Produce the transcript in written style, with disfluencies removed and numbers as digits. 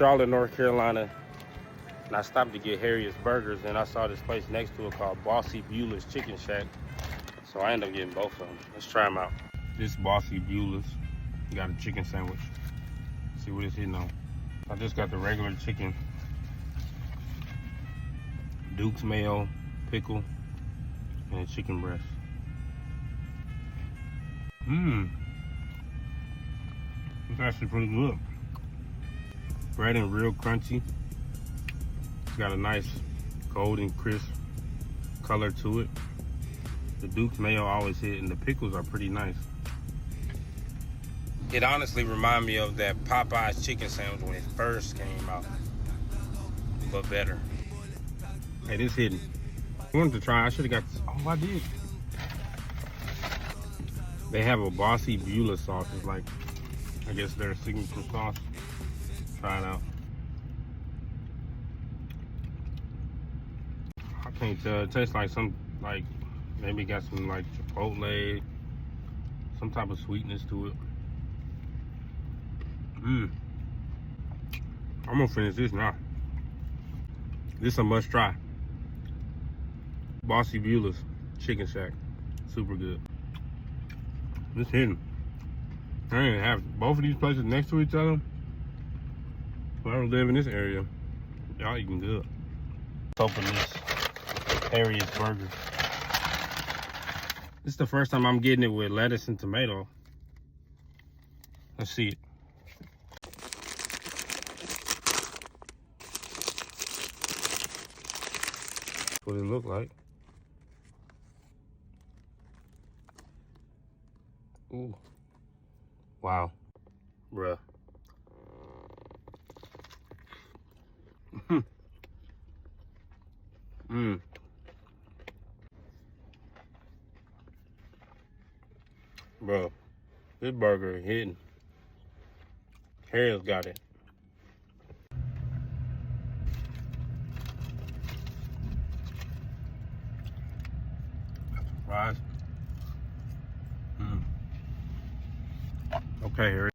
Charlotte, North Carolina, and I stopped to get Harriet's Burgers, and I saw this place next to it called Bossy Beulah's Chicken Shack. So I ended up getting both of them. Let's try them out. This Bossy Beulah's got a chicken sandwich. Let's see what it's hitting on. I just got the regular chicken, Duke's mayo, pickle, and chicken breast. It's actually pretty good. Bread and real crunchy. It's got a nice golden crisp color to it. The Duke's mayo always hit, and the pickles are pretty nice. It honestly reminded me of that Popeye's chicken sandwich when it first came out, but better. Hey, this hidden. I wanted to try. I should have got this. Oh, I did. They have a Bossy Beulah sauce. It's like, I guess their signature sauce. Try it out. I can't tell. It tastes like some, like, maybe got some like chipotle, some type of sweetness to it. I'm gonna finish this now. This is a must try. Bossy Beulah's Chicken Shack. Super good. It's hidden. I didn't have both of these places next to each other. Whoever live in this area, y'all eating good. Let's open this Harriet's Burger. This is the first time I'm getting it with lettuce and tomato. Let's see it. That's what it looked like. Ooh. Wow. Bruh. Bro, this burger is hitting. Harriet's got it. Got some fries. Okay, Harriet.